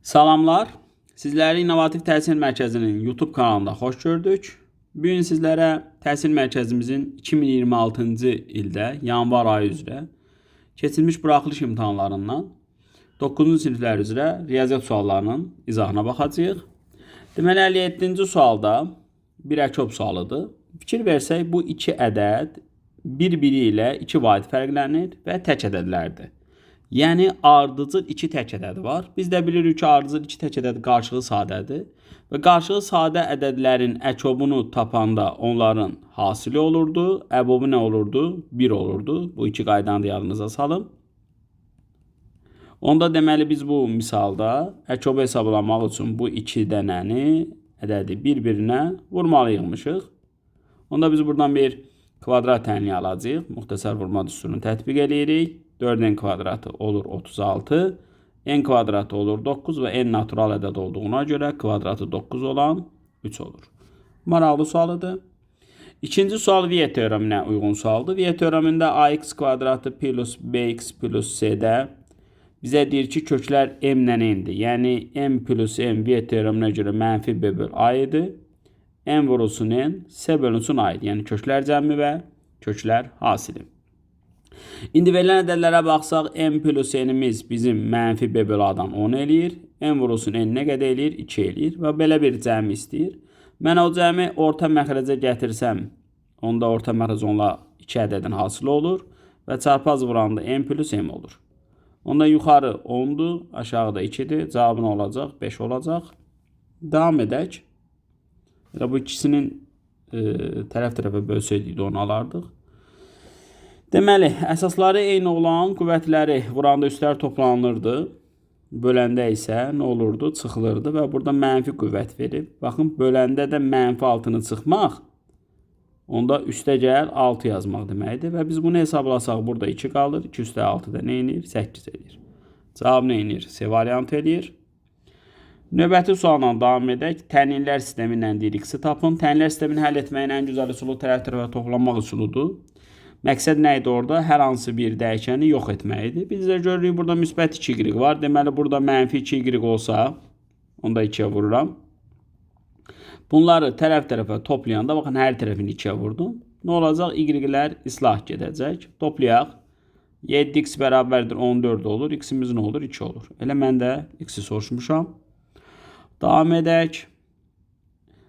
Salamlar. Sizləri İnnovativ Təhsil Mərkəzinin YouTube kanalında xoş gördük. Bu gün sizlərə təhsil mərkəzimizin 2026-cı ildə yanvar ayı üzrə keçirilmiş buraxılış imtahanlarından 9-cu siniflər üzrə riyaziyyat suallarının izahına baxacağıq. Deməli 57-ci sualda bir əkop sualıdır. Fikir versək bu iki ədəd bir-biri ilə 2 vahid fərqlənir və tək ədədlərdir. Yəni ardıcıl 2 tək ədədi var. Biz də bilirik ki, ardıcıl 2 tək ədəd qarşılığı sadədir. Və qarşılığı sadə ədədlərin əkobunu tapanda onların hasili olurdu. Əbobu nə olurdu? 1 olurdu. Bu iki qaydanı da yadınıza salın. Onda deməli biz bu misalda əkobu hesablamaq üçün bu 2 dənəni ədədi bir-birinə vurmalıymışıq. Onda biz buradan bir kvadrat tənliyi alacağıq. Müxtəsər vurma düsturunu tətbiq edirik. 4n kvadratı olur 36, n kvadratı olur 9 və n natural ədəd olduğuna görə kvadratı 9 olan 3 olur. Maraqlı sualıdır. İkinci sual Viye teoreminə uyğun sualdır. Viye teoremində ax kvadratı plus bx plus c-də bizə deyir ki, köklər m-lə n-dir. Yəni m plus m Viye teoreminə görə mənfi b böl a-dır. n vurulsun n, c bölünsün a-dır. Yəni köklər cəmi və köklər hasili. İndi verilən ədədlərə baxsaq, m plus n-imiz bizim mənfi b böl a-dan 10 eləyir. n vurulsun n nə qədər eləyir? 2 eləyir və belə bir cəmi istəyir. Mən o cəmi orta məxrəcə gətirsəm, onda orta məxrəc onunla 2 ədədin hasılı olur və çarpaz vuranda n plus m olur. Onda yuxarı 10-dur, aşağıda 2-dir. Cavabı nə olacaq? 5 olacaq. Davam edək. Bu ikisinin tərəf-tərəfə bölsəydik də onu alardıq. Deməli, əsasları eyni olan qüvvətləri vuranda üstlər toplanırdı. Böləndə isə nə olurdu? Çıxılırdı və burada mənfi qüvvət verib. Baxın, böləndə də mənfi altını çıxmaq, onda üstə gəl 6 yazmaq deməkdir. Və biz bunu hesablasaq, burada 2 qalır. 2 üstə 6-da nə edir? 8 edir. Cavab nə edir? C variantı edir. Növbəti sualla davam edək. Təlinlər sistemi ilə x-i tapın. Təlinlər sistemini həll etməyin ən gözəl üsulu tərəf-tərəfə toplanmaq üsuludur. Məqsəd nə idi orada? Hər hansı bir dəyişəni yox etmək idi. Biz də görürük, burada müsbət 2y var. Deməli, burada mənfi 2y olsa, onda 2-yə vururam. Bunları tərəf-tərəfə toplayanda, baxın, hər tərəfini 2-yə vurdum. Nə olacaq? Y-lər islah gedəcək. Toplayaq. 7x bərabərdir 14 olur. X-imiz nə olur? 2 olur. Elə mən də x-i soruşmuşam. Davam edək.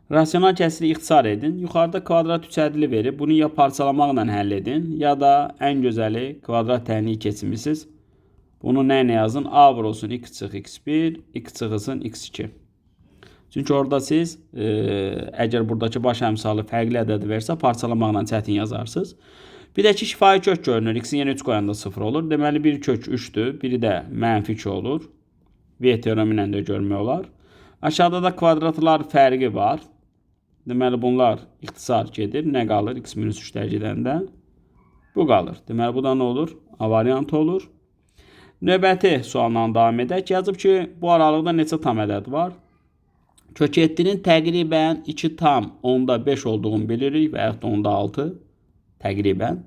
Rasional kəsiri ixtisar edin. Yuxarıda kvadrat üçədili verib. Bunu ya parçalamaqla həll edin, ya da ən gözəli kvadrat tənliyi keçirmisiniz. Bunu nə yazın? A vurulsun x çıx x1, x çıxılsın x2. Çünki orada siz əgər buradakı baş əmsalı fərqli ədədi versə, parçalamaqla çətin yazarsınız. Bir də ki, şifahi kök görünür. X-in yenə 3 qoyanda 0 olur. Deməli, bir kök 3-dür. Biri də mənfi 2 olur. Viye teoremi ilə də görmək olar. Aşağıda da kvadratlar fərqi var. Deməli, bunlar ixtisar gedir. Nə qalır? X-3'lər gedəndə bu qalır. Deməli, bu da nə olur? A variantı olur. Növbəti sualdan davam edək. Yazıb ki, bu aralıqda neçə tam ədəd var? Kök 7-nin təqribən 2 tam 10-da 5 olduğunu bilirik və yaxud da 10-da 6 təqribən.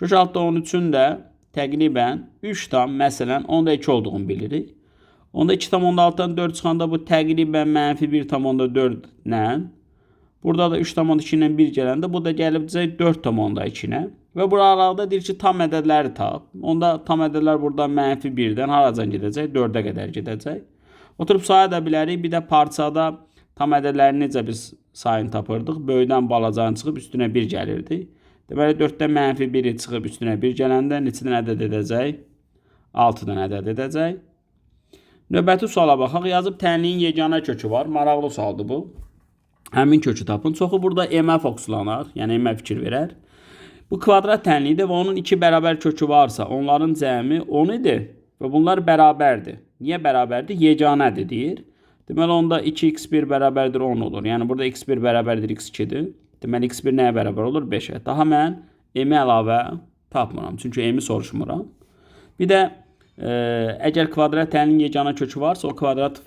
Kök 6-da 13-ün də təqribən 3 tam, məsələn, 10-da 2 olduğunu bilirik. Onda 2 tam 10-da 6-dan 4 çıxanda bu təqribən mənfi 1 tam 10-da 4 ilə. Burada da 3 tam 10-da 2 ilə 1 gələndə, bu da gəlibcək 4 tam 10-da 2 ilə. Və bu aralıqda deyir ki, tam ədədləri tap. Onda tam ədədlər burada mənfi 1-dən haracan gedəcək? 4-ə qədər gedəcək. Oturub saya da bilərik. Bir də parçada tam ədədləri necə biz sayını tapırdıq? Böyüdən balacanı çıxıb üstünə 1 gəlirdi. Deməli, 4-dən mənfi 1-i çıxıb üstünə 1 gələndə neçədən ədəd edəcək? 6-dan ədəd edəcək. Növbəti suala baxaq. Yazıb tənliyin yeganə kökü var. Maraqlı sualdır bu. Həmin kökü tapın. Çoxu burada M-ə fokuslanar, yəni M-ə fikir verər. Bu kvadrat tənliyidir və onun 2 bərabər kökü varsa, onların cəmi 10 idi və bunlar bərabərdir. Niyə bərabərdir? Yeganədir deyir. Deməli, onda 2x1 bərabərdir 10 olur. Yəni, burada x1 bərabərdir x2-dir. Deməli, x1 nəyə bərabər olur? 5-ə. Daha mən M-i əlavə tapmıram. Çünki M-i soruşmuram. Bir də əgər kvadrat tənliyin yeganə kökü varsa, o kvadrat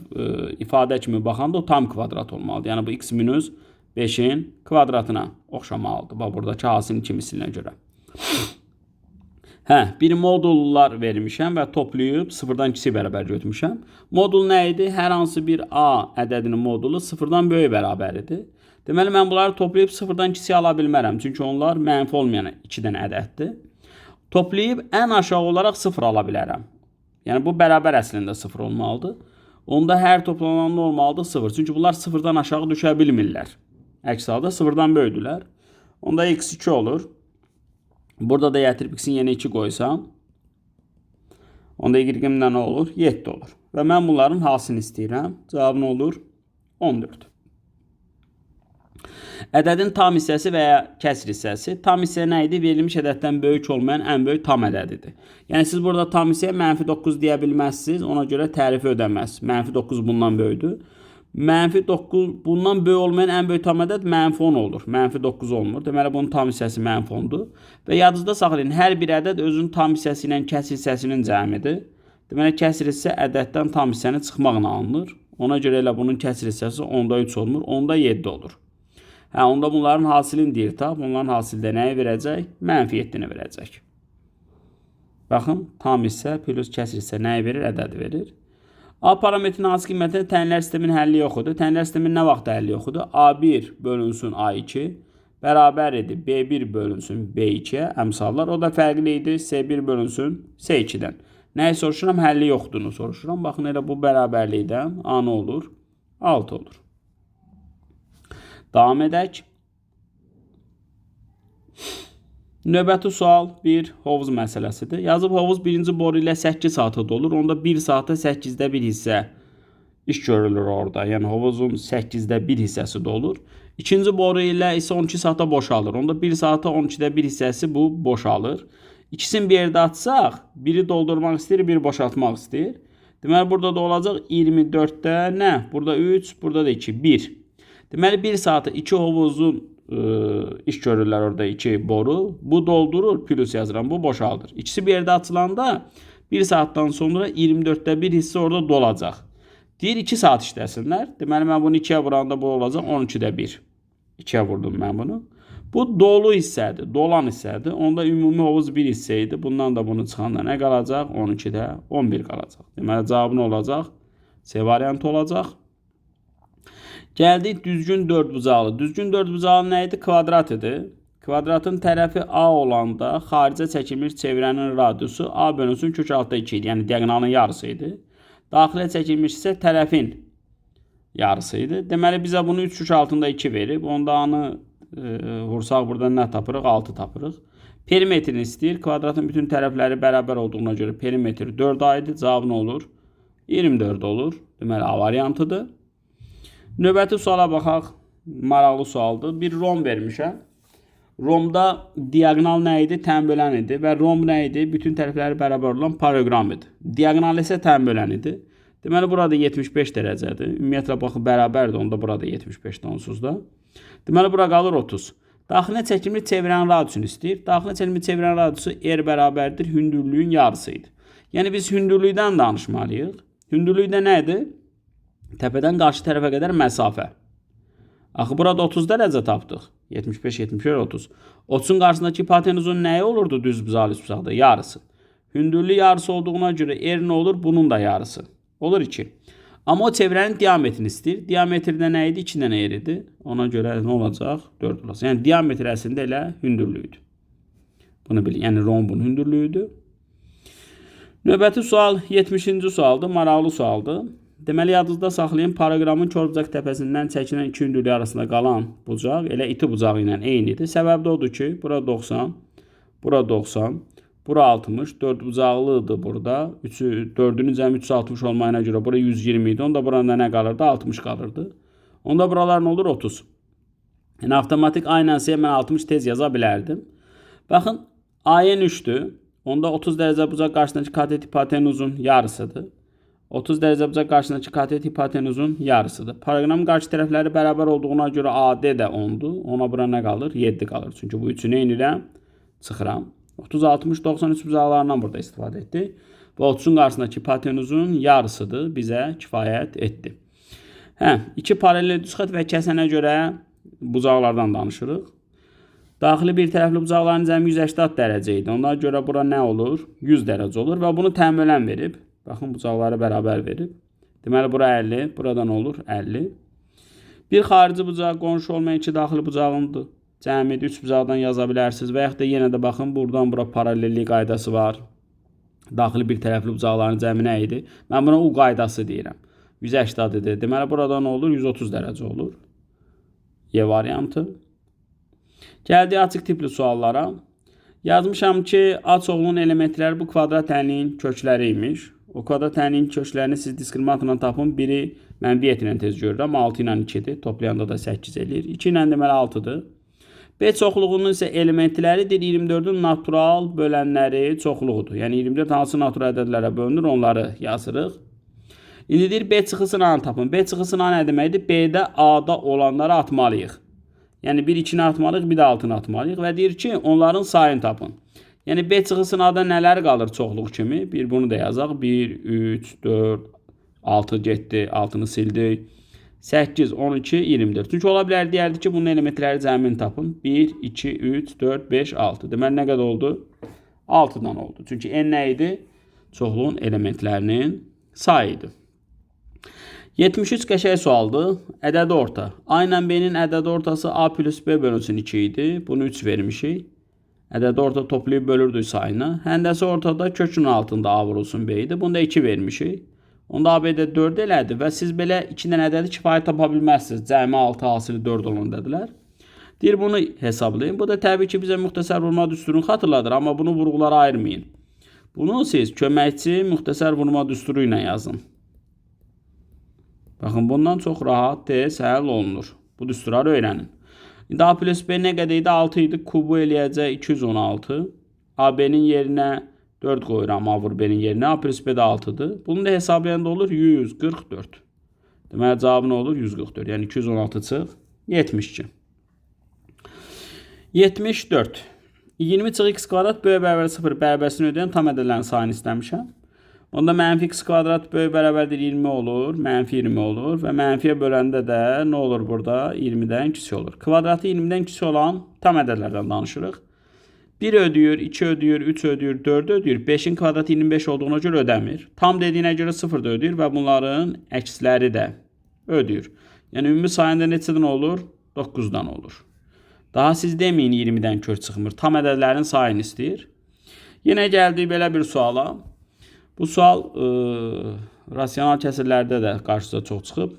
ifadə kimi baxanda o tam kvadrat olmalıdır. Yəni bu x minus 5-in kvadratına oxşamalıdır. Bax, buradakı hasilin iki misilinə görə. Bir modullar vermişəm və toplayıb 0-dan kiçik bərabər götürmüşəm. Modul nə idi? Hər hansı bir A ədədinin modulu 0-dan böyük bərabəridir. Deməli, mən bunları toplayıb 0-dan kiçik ala bilmərəm. Çünki onlar mənfi olmayan 2 dənə ədəddir. Toplayıb ən aşağı olaraq 0 ala bilərəm. Yəni, bu bərabər əslində 0 olmalıdır. Onda hər toplanan normaldır 0. Çünki bunlar 0-dan aşağı düşə bilmirlər. Əks halda 0-dan böyüdülər. Onda x2 olur. Burada da gətirib x-in yenə 2 qoysam, onda y-imdə nə olur? 7 olur. Və mən bunların hasilini istəyirəm. Cavab nə olur? 14. Ədədin tam hissəsi və ya kəsr hissəsi. Tam hissə nə idi? Verilmiş ədəddən böyük olmayan ən böyük tam ədədidir. Yəni, siz burada tam hissəyə -9 deyə bilməzsiniz. Ona görə tərifi ödəməz. -9 bundan böyükdür. -9 bundan böyük olmayan ən böyük tam ədəd -10 olur. -9 olmur. Deməli, bunun tam hissəsi -10'dur. Və yadınızda saxlayın, hər bir ədəd özünün tam hissəsi ilə kəsr hissəsinin cəmidir. Deməli, kəsr hissə ədəddən tam hissəni çıxmaqla alınır. Ona görə elə bunun kəsr hissəsi 10'da 3 olmur, 10'da 7 olur. Onda bunların hasilini deyir tap. Bunların hasildə nəyi verəcək? -7'ni verəcək. Baxın, tam hissə plus kəsr hissə nəyi verir? Ədədi verir. A parametrinin hansı qiymətində tənlər sisteminin həlli yoxudur? Tənlər sisteminin nə vaxt həlli yoxudur? A1 bölünsün A2 bərabər idi B1 bölünsün B2-yə əmsallar. O da fərqli idi C1 bölünsün C2-dən. Nəyi soruşuram? Həlli yoxdurunu soruşuram. Baxın, elə bu bərabərlikdən A nə olur? 6 olur. Davam edək. Növbəti sual bir hovuz məsələsidir. Yazıb hovuz birinci boru ilə 8 saata dolur. Onda 1 saata 8'də 1 hissə iş görülür orada. Yəni hovuzun 8'də 1 hissəsi dolur. İkinci boru ilə isə 12 saata boşalır. Onda 1 saata 12'də 1 hissəsi bu boşalır. İkisini bir yerdə atsaq, biri doldurmaq istəyir, biri boşaltmaq istəyir. Deməli, burada da olacaq 24'də nə? Burada 3, burada da 2, 1. Deməli, 1 saata 2 hovuzun iş görürlər orada 2 boru. Bu doldurur, plus yazıram, bu boşaldır. İkisi bir yerdə açılanda 1 saatdan sonra 24'də 1 hissə orada dolacaq. Deyir 2 saat işləsinlər. Deməli, mən bunu 2'yə vuranda bu olacaq 12'də 1. 2'yə vurdum mən bunu. Bu dolu hissədir, dolan hissədir. Onda ümumi hovuz 1 hissə idi. Bundan da bunu çıxanda nə qalacaq? 12'də 11 qalacaq. Deməli, cavabı nə olacaq? C variantı olacaq. Gəldik düzgün dördbucaqlı. Düzgün dördbucaqlı nə idi? Kvadrat idi. Kvadratın tərəfi A olanda xaricə çəkilmiş çevrənin radiusu A bölünsün kök altda 2 idi. Yəni diaqonalın yarısı idi. Daxilə çəkilmiş isə tərəfin yarısı idi. Deməli, bizə bunu 3 kök altında 2 verib. Onda A-nı vursaq burada nə tapırıq? 6 tapırıq. Perimetrini istəyir. Kvadratın bütün tərəfləri bərabər olduğuna görə perimetr 4A idi. Cavab nə olur? 24 olur. Deməli, A variantıdır. Növbəti suala baxaq. Maraqlı sualdır. Bir rom vermişəm. Romda diaqonal nə idi? Tən bölən idi. Və rom nə idi? Bütün tərəfləri bərabər olan parallelogram idi. Diaqonal isə tən bölən idi. Deməli, burada 75 dərəcədir. Ümumiyyətlə, baxın, bərabərdir. Onda burada 75 onsuz da. Deməli, bura qalır 30. Daxilə çəkilmiş çevrənin radiusunu istəyir. Daxilə çəkilmiş çevrənin radiusu R bərabərdir hündürlüyün yarısıydı. Yəni, biz hündürlükdən danışmalıyıq. Hündürlükdə nədir? Təpədən qarşı tərəfə qədər məsafə. Axı, burada 30 dərəcə tapdıq. 75, 75, 30. 30'un qarşısındakı hipotenuzun nəyi olurdu düzbucaqlı üçbucaqda? Yarısı. Hündürlüyü yarısı olduğuna görə R nə olur? Bunun da yarısı. Olur 2. Amma o çevrənin diametrini istəyir. Diametrdə nə idi? 2 dənə R idi. Ona görə nə olacaq? 4 olacaq. Yəni, diametr əslində elə hündürlüyüdür. Bunu bilin. Yəni, rombun hündürlüyüdür. Növbəti sual 70-ci sualdır. Maraqlı sualdır. Deməli, yadınızda saxlayın, paralleloqramın körbucaq təpəsindən çəkilən iki hündürlük arasında qalan bucaq elə iti bucağı ilə eynidir. Səbəb də odur ki, bura 90, bura 90, bura 60, dördbucaqlıdır burada. 4'ünün cəmi 360 olmayına görə bura 120 idi. Onda burada nə qalırdı? 60 qalırdı. Onda buralar nə olur? 30. Yəni, avtomatik A ilə C mən 60 tez yaza bilərdim. Baxın, AN 3'dür. Onda 30 dərəcə bucaq qarşısındakı katet hipotenuzun yarısıdır. 30 dərəcə bucaq qarşısındakı katet hipotenuzun yarısıdır. Paralleloqramın qarşı tərəfləri bərabər olduğuna görə AD də 10'dur. Ona bura nə qalır? 7 qalır. Çünki bu üçünü eynirəm, çıxıram. 30, 60, 93 bucaqlarından burada istifadə etdik. Və 30'un qarşısındakı hipotenuzun yarısıdır. Bizə kifayət etdi. İki paralel düzxət və kəsənə görə bucaqlardan danışırıq. Daxili bir tərəfli bucaqların cəmi 180 dərəcə idi. Ondan görə bura nə olur? 100 dərəcə olur və bunu təmirlən verib. Baxın, bucaqları bərabər verib. Deməli, bura 50, buradan olur 50. Bir xarici bucaq qonşu olmayan iki daxili bucağındır. Cəmidir, 3 bucaqdan yaza bilərsiniz və yaxud da yenə də baxın, buradan bura paralellik qaydası var. Daxili bir tərəfli bucaqların cəmi nə idi? Mən buna U qaydası deyirəm. 180 idi. Deməli, buradan olur 130 dərəcə olur. Y variantı. Gəldik açıq tipli suallara. Yazmışam ki, A çoxluğun elementləri bu kvadrat tənliyin kökləri imiş. O kvadrat tənliyin köklərini siz diskriminantla tapın. Biri mən 1 ilə tez görürəm. 6 ilə 2-dir. Toplayanda da 8 eləyir. 2 ilə deməli 6-dır. B çoxluğunun isə elementləridir. 24-ün natural bölənləri çoxluğudur. Yəni 24 hansı natural ədədlərə bölünür, onları yazırıq. İndi deyir B çıxısını A tapın. B çıxısını A nə deməkdir? B-də A-da olanları atmalıyıq. Yəni bir 2-ni atmalıyıq, bir də 6-nı atmalıyıq və deyir ki, onların sayını tapın. Yəni B çıxısının A-da nələr qalır çoxluq kimi? Bir bunu da yazaq. 1, 3, 4, 6 getdi, 6-nı sildik. 8, 12, 24. Çünki ola bilər deyərdi ki, bunun elementləri cəmini tapın. 1, 2, 3, 4, 5, 6. Deməli, nə qədər oldu? 6-dan oldu. Çünki n nə idi? Çoxluğun elementlərinin sayıydı. 73 qəşəng sualdır. Ədədi orta. A ilə B-nin ədədi ortası A plus B bölünsün 2 idi. Bunu 3 vermişik. Ədədi orta toplayıb bölürdük sayını. Həndəsi ortada kökün altında A vurulsun B idi. Bunu da 2 vermişik. Onda AB'də 4 elədi və siz belə 2 dənə ədədi kifayət tapa bilməzsiniz. Cəmi 6 hasili 4 olan dedilər. Deyir bunu hesablayın. Bu da təbii ki bizə müxtəsər vurma düsturunu xatırladır. Amma bunu vurğulara ayırmayın. Bunu siz köməkçi müxtəsər vurma düsturu ilə yazın. Baxın, bundan çox rahat, tez həll olunur. Bu düsturları öyrənin. İndi A plus B nə qədər idi? 6 idi. Kubu eləyəcək 216. AB-nin yerinə 4 qoyuram. A vur B-nin yerinə. A plus B də 6-dır. Bunu da hesablayanda olur 144. Deməli, cavabı nə olur? 144. Yəni 216 çıx. 72. 74. 20 çıx x kvadrat böyük bərabər 0 bərabərsini ödəyən tam ədədlərin sayını istəmişəm. Onda mənfi x kvadrat böyük bərabərdir 20 olur. Mənfi 20 olur. Və mənfiyə böləndə də nə olur burada? 20-dən kiçik olur. Kvadratı 20-dən kiçik olan tam ədədlərdən danışırıq. 1 ödəyir, 2 ödəyir, 3 ödəyir, 4 ödəyir. 5-in kvadratı 25 olduğuna görə ödəmir. Tam dediyinə görə 0 da ödəyir və bunların əksləri də ödəyir. Yəni ümumi sayında neçədən olur? 9-dan olur. Daha siz deməyin 20-dən kök çıxmır. Tam ədədlərin sayını istəyir. Yenə gəldik belə bir suala. Bu sual rasional kəsirlərdə də qarşınıza çox çıxıb.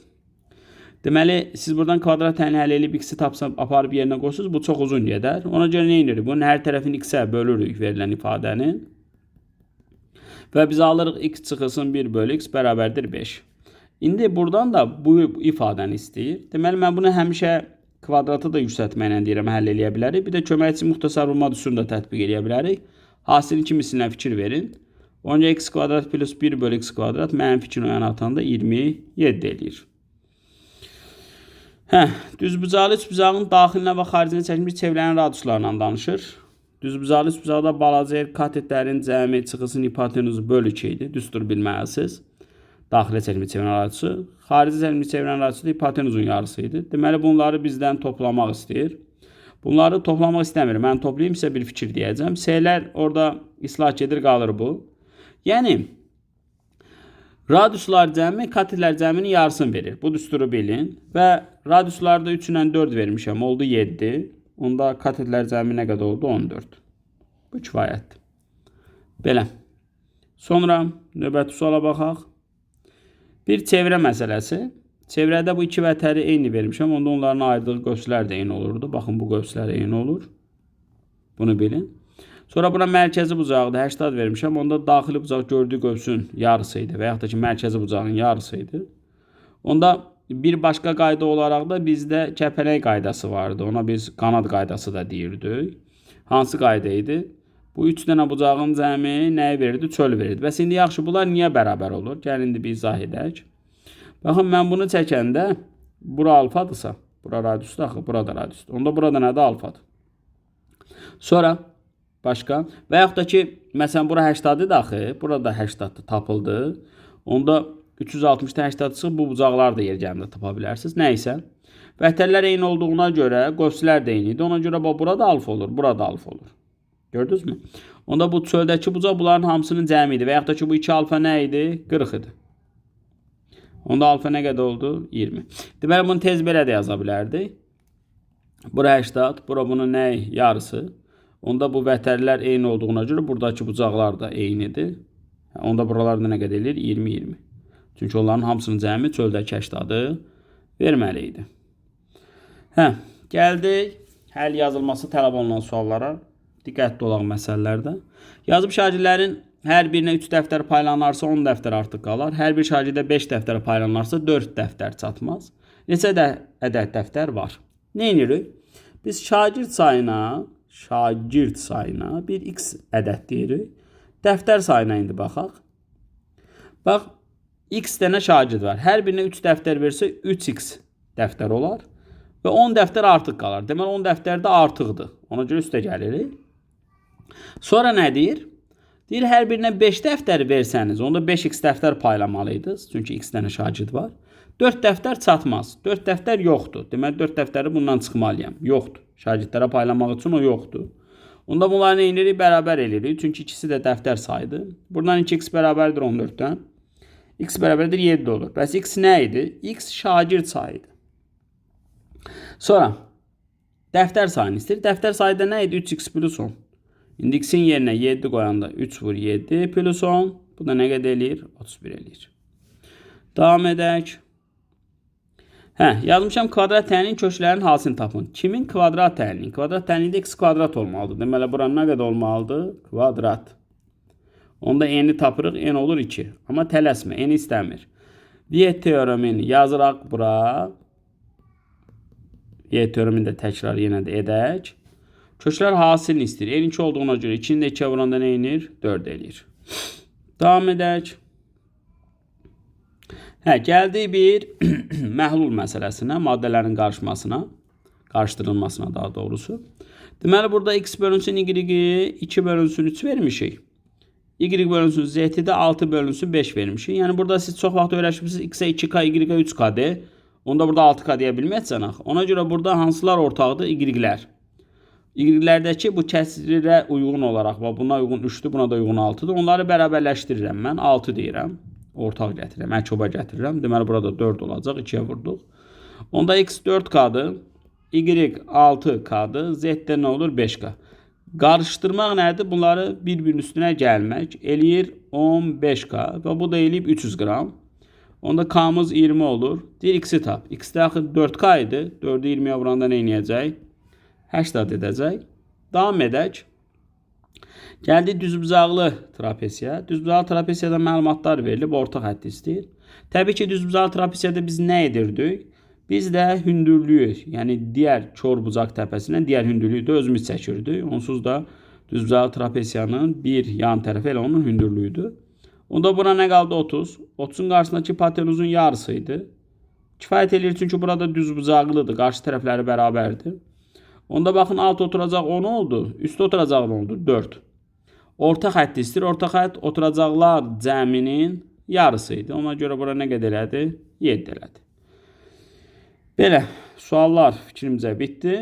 Deməli, siz buradan kvadrat tənli həll edib x-i tapsam, aparıb yerinə qoysunuz, bu çox uzun gedər. Ona görə nə edirik? Bunun hər tərəfini x-ə bölürük verilən ifadənin. Və biz alırıq x çıxılsın 1 bölü x bərabərdir 5. İndi buradan da bu ifadəni istəyir. Deməli, mən bunu həmişə kvadratı da yüksəltməklə deyirəm, həll eləyə bilərik. Bir də köməkçi müxtəsər vurma düsturunu da tətbiq eləyə bilərik. Hasilin kimisindən fikir verin. Onca x kvadrat plus 1 bölü x kvadrat mənfi 2-ni oyana atanda 27 eləyir. Düzbucaqlı üçbucağın daxilinə və xaricinə çəkilmiş çevrələrin radiuslarından danışır. Düzbucaqlı üçbucaqda balaca yer katetlərin cəmi çıxısının hipotenuzu bölü 2 idi. Düstur bilməlisiniz. Daxilə çəkilmiş çevrələrin radiusu. Xarici çəkilmiş çevrələrin radiusu da hipotenuzun yarısı idi. Deməli, bunları bizdən toplamaq istəyir. Bunları toplamaq istəmir. Mən toplayayım, sizə bir fikir deyəcəm. S-lər orada islah edir, qalır bu. Yəni, radiuslar cəmi katetlər cəminin yarısını verir. Bu düsturu bilin. Və radiuslarda 3 ilə 4 vermişəm. Oldu 7. Onda katetlər cəmi nə qədər oldu? 14. Bu kifayətdir. Belə. Sonra növbəti suala baxaq. Bir çevrə məsələsi. Çevrədə bu iki vətəri eyni vermişəm. Onda onların ayırdığı qövslər də eyni olurdu. Baxın, bu qövslər eyni olur. Bunu bilin. Sonra buna mərkəzi bucaqda 80 vermişəm. Onda daxili bucaq gördüyü qövsün yarısı idi və yaxud da ki, mərkəzi bucağın yarısı idi. Onda bir başqa qayda olaraq da bizdə kəpənək qaydası vardı. Ona biz qanad qaydası da deyirdik. Hansı qayda idi? Bu 3 dənə bucağın cəmi nəyi verirdi? Çöl verirdi. Bəs indi yaxşı, bunlar niyə bərabər olur? Gəlin indi bir izah edək. Baxın, mən bunu çəkəndə bura alfadırsa, bura radiusdur axı, bura da radiusdur. Onda burada nədir? Alfadır. Sonra başqa. Və yaxud da ki, məsələn, bura 80-dir axı, burada 80-dir, tapıldı. Onda 360-dan 80 çıxıb bu bucaqlar da yer gəlində tapa bilərsiniz. Nəysə. Vətərlər eyni olduğuna görə qövslər də eynidir. Ona görə burada alfa olur, burada alfa olur. Gördünüz mü? Onda bu çöldəki bucaq bunların hamısının cəmi idi. Və yaxud da ki bu 2 alfa nə idi? 40 idi. Onda alfa nə qədər oldu? 20. Deməli bunu tez belə də yaza bilərdik. Bura 80, bura bunun nə? Yarısı. Onda bu vətərlər eyni olduğuna görə buradakı bucaqlar da eynidir. Onda buralarda nə qədər eləyir? 20-20. Çünki onların hamısının cəmi çöldəki 80-ı verməli idi. Gəldik həll yazılması tələb olunan suallara. Diqqətli olaq məsələlərdə. Yazıb şagirdlərin hər birinə 3 dəftər paylanarsa 10 dəftər artıq qalar. Hər bir şagirdə 5 dəftər paylanarsa 4 dəftər çatmaz. Neçə ədəd dəftər var? Nə edirik? Biz şagird sayına bir x ədəd deyirik. Dəftər sayına indi baxaq. Bax, x dənə şagird var. Hər birinə 3 dəftər versə 3x dəftər olar. Və 10 dəftər artıq qalar. Deməli 10 dəftər də artıqdır. Ona görə üstə gəlirik. Sonra nə deyir? Deyir, hər birinə 5 dəftər versəniz, onda 5x dəftər paylamalıydınız. Çünki x dənə şagird var. 4 dəftər çatmaz. 4 dəftər yoxdur. Deməli 4 dəftəri bundan çıxmalıyam. Yoxdur. Şagirdlərə paylamaq üçün o yoxdur. Onda bunları nə edirik? Bərabər edirik. Çünki ikisi də dəftər sayıdır. Buradan 2x bərabərdir 14-dən. X bərabərdir 7 olur. Bəs x nə idi? X şagird sayıdır. Sonra dəftər sayını istəyir. Dəftər sayıda nə idi? 3x plus 10. İndi x-in yerinə 7 qoyanda 3 vur 7 plus 10. Bu da nə qədər eləyir? 31 eləyir. Davam edək. Yazmışam kvadrat təninin köşklərinin halsını tapın. Kimin kvadrat təninin? Kvadrat tənində x kvadrat olmalıdır. Deməli, buranın nə qədər olmalıdır? Kvadrat. Onda n-i tapırıq, n olur 2. Amma tələsmə, n istəmir. Viet teoremini yazıraq bura. Viet teoremini də təkrar yenə də edək. Köşklər hasilini istəyir. n 2 olduğuna görə 2-ni də 2-yə vuranda nə inir? 4 eləyir. Davam edək. Gəldik bir məhlul məsələsinə, maddələrin qarışdırılmasına daha doğrusu. Deməli, burada x bölünsün y-i 2 bölünsün 3 vermişik. Y bölünsün z-i də 6 bölünsün 5 vermişik. Yəni, burada siz çox vaxt öyrəşmişsiniz, x-ə 2k, y-ə 3k-dir. Onda burada 6k deyə bilməyəcənik. Ona görə burada hansılar ortaqdır? Y-lər. Y-lərdəki bu kəsrə uyğun olaraq, buna uyğun 3-dür, buna da uyğun 6-dır. Onları bərabərləşdirirəm mən, 6 deyirəm. Ortaq gətirirəm, əkoba gətirirəm. Deməli, burada 4 olacaq, 2-yə vurduq. Onda x 4k-dır, y 6k-dır, z-də nə olur? 5k. Qarışdırmaq nədir? Bunları bir-birinin üstünə gəlmək eləyir 15k və bu da eləyib 300 qram. Onda k-mız 20 olur. Deyir, x-i tap. X-də axı 4k idi. 4-ü 20-yə vuranda nə inəyəcək? 80 edəcək. Davam edək. Gəldik düzbucaqlı trapesiya. Düzbucaqlı trapesiyada məlumatlar verilib, ortaq həddi istəyir. Təbii ki, düzbucaqlı trapesiyada biz nə edirdik? Biz də hündürlüyü, yəni digər körbucaq təpəsindən digər hündürlüyü də özümüz çəkirdik. Onsuz da düzbucaqlı trapesiyanın bir yan tərəfi elə onun hündürlüyüdür. Onda buna nə qaldı? 30. 30-un qarşısındakı hipotenuzun yarısı idi. Kifayət eləyir, çünki burada düzbucaqlıdır, qarşı tərəfləri bərabərdir. Onda baxın, alt oturacaq 10 oldu, üstü oturacaq 10 oldu, 4. Ortaq həddi istəyir. Ortaq hədd oturacaqlar cəminin yarısı idi. Ona görə bura nə qədər elədi? 7 elədi. Belə, suallar fikrimcə bitdi.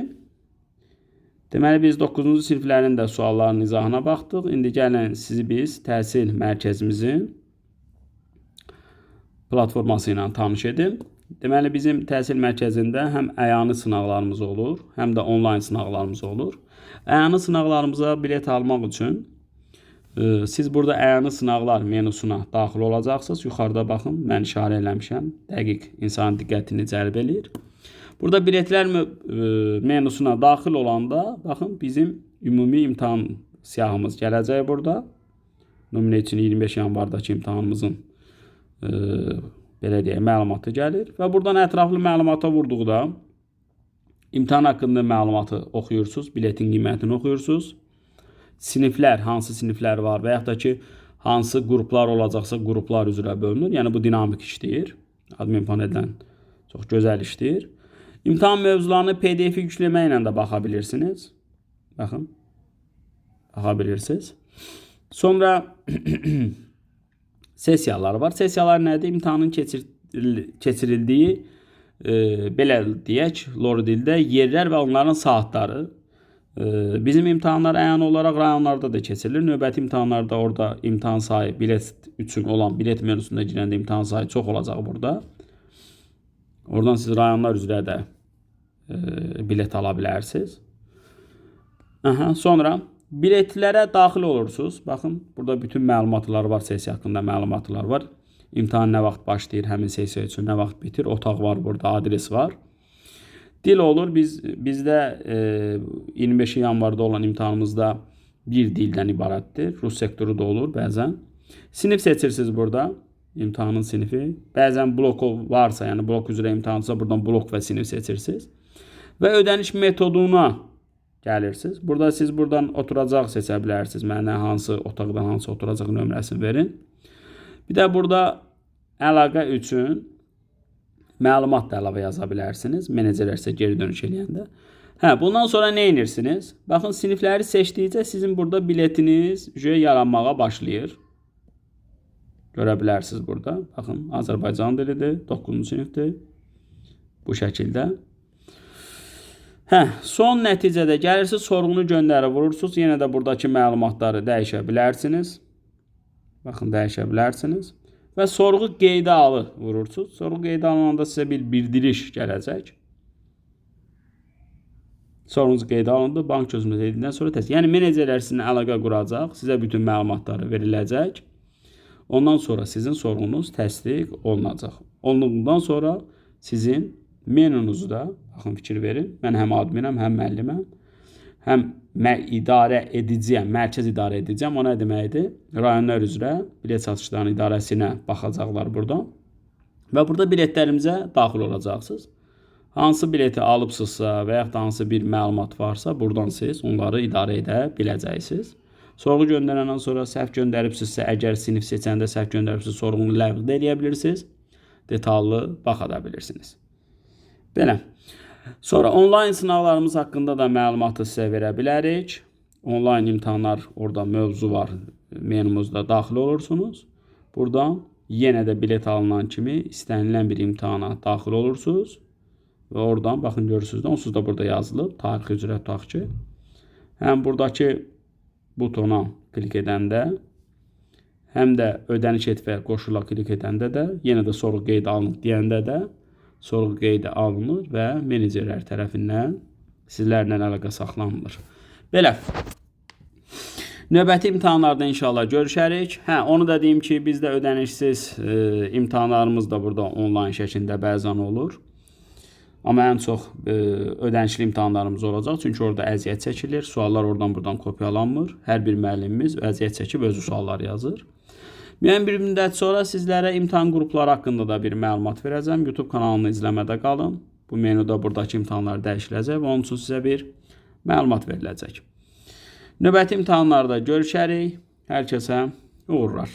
Deməli, biz 9-cu siniflərin də suallarının izahına baxdıq. İndi gəlin sizi biz təhsil mərkəzimizin platforması ilə tanış edim. Deməli, bizim təhsil mərkəzində həm əyani sınaqlarımız olur, həm də onlayn sınaqlarımız olur. Əyani sınaqlarımıza bilet almaq üçün siz burada əyani sınaqlar menusuna daxil olacaqsınız. Yuxarıda baxın, mən işarə eləmişəm. Dəqiq insanın diqqətini cəlb eləyir. Burada biletlər menusuna daxil olanda, baxın, bizim ümumi imtahan siyahımız gələcək burada. Nümunə üçün 25 yanvardakı imtahanımızın belə deyək, məlumatı gəlir. Və buradan ətraflı məlumata vurduqda imtahan haqqında məlumatı oxuyursunuz, biletin qiymətini oxuyursunuz. Siniflər, hansı siniflər var və yaxud da ki, hansı qruplar olacaqsa qruplar üzrə bölünür. Yəni, bu dinamik işləyir. Admin paneldən çox gözəl işləyir. İmtahan mövzularını PDF-i yükləməklə də baxa bilirsiniz. Baxın, baxa bilirsiniz. Sonra sessiyalar var. Sessiyalar nədir? İmtahanın keçirildiyi belə deyək, lor dildə yerlər və onların saatları. Bizim imtahanlar əyani olaraq rayonlarda da keçirilir. Növbəti imtahanlarda orada imtahan sayı, bilet üçün olan bilet menusunda girəndə imtahan sayı çox olacaq burada. Oradan siz rayonlar üzrə də bilet ala bilərsiniz. Sonra biletlərə daxil olursunuz. Baxın, burada bütün məlumatlar var, sessiya haqqında məlumatlar var. İmtahan nə vaxt başlayır, həmin sessiya üçün nə vaxt bitir, otaq var burada, adres var. Dil olur, bizdə 25 yanvarda olan imtahanımızda bir dildən ibarətdir. Rus sektoru da olur bəzən. Sinif seçirsiniz burada, imtahanın sinifi. Bəzən blok varsa, yəni blok üzrə imtahansa buradan blok və sinif seçirsiniz. Və ödəniş metoduna gəlirsiniz. Burada siz buradan oturacaq seçə bilərsiniz. Mənə hansı otaqdan hansı oturacaq nömrəsini verin. Bir də burada əlaqə üçün məlumat da əlavə yaza bilərsiniz. Menecerlər sizə geri dönüş eləyəndə. Bundan sonra nə edirsiniz? Baxın, sinifləri seçdikcə sizin burada biletiniz yaranmağa başlayır. Görə bilərsiniz burada. Baxın, Azərbaycan dilidir, 9-cu sinifdir. Bu şəkildə. Son nəticədə gəlirsiniz, sorğunu göndərə vurursunuz. Yenə də buradakı məlumatları dəyişə bilərsiniz. Baxın, dəyişə bilərsiniz. Və sorğu qeydə alı vurursunuz. Sorğu qeydə alınanda sizə bir bildiriş gələcək. Sorğunuz qeydə alındı, bank çözümünü ediləndən sonra təsdiq. Yəni, menecerlər sizinlə əlaqə quracaq, sizə bütün məlumatları veriləcək. Ondan sonra sizin sorğunuz təsdiq olunacaq. Olunduqdan sonra sizin menunuzu da, baxın, fikir verin. Mən həm adminəm, həm müəlliməm. Həm idarə ediciyəm, mərkəz idarə ediciyəm. O nə deməkdir? Rayonlar üzrə bilet satışlarının idarəsinə baxacaqlar buradan. Və burada biletlərimizə daxil olacaqsınız. Hansı bileti alıbsınızsa və yaxud da hansı bir məlumat varsa, buradan siz onları idarə edə biləcəksiniz. Sorğu göndərəndən sonra səhv göndəribsinizsə, əgər sinif seçəndə səhv göndəribsinizsə, sorğunu ləğv edə bilirsiniz. Detallı baxa da bilirsiniz. Belə. Sonra onlayn sınavlarımız haqqında da məlumatı sizə verə bilərik. Onlayn imtahanlar, orada mövzu var, menumuzda daxil olursunuz. Buradan yenə də bilet alınan kimi istənilən bir imtahana daxil olursunuz. Və oradan, baxın, görürsünüz də, onsuz da burada yazılıb, tarixi üzrə tutaq ki. Həm buradakı butona klik edəndə, həm də ödəniş et və qoşula klik edəndə də, yenə də sorğu qeydə alınıb deyəndə də, sorğu qeydə alınır və menecerlər tərəfindən sizlərlə əlaqə saxlanılır. Belə. Növbəti imtahanlarda inşallah görüşərik. Onu da deyim ki, bizdə ödənişsiz imtahanlarımız da burada onlayn şəklində bəzən olur. Amma ən çox ödənişli imtahanlarımız olacaq. Çünki orada əziyyət çəkilir. Suallar oradan buradan kopyalanmır. Hər bir müəllimimiz əziyyət çəkib özü suallar yazır. Müəyyən bir müddət sonra sizlərə imtahan qrupları haqqında da bir məlumat verəcəm. YouTube kanalını izləmədə qalın. Bu menuda buradakı imtahanlar dəyişiləcək və onun üçün sizə bir məlumat veriləcək. Növbəti imtahanlarda görüşərik. Hər kəsə uğurlar.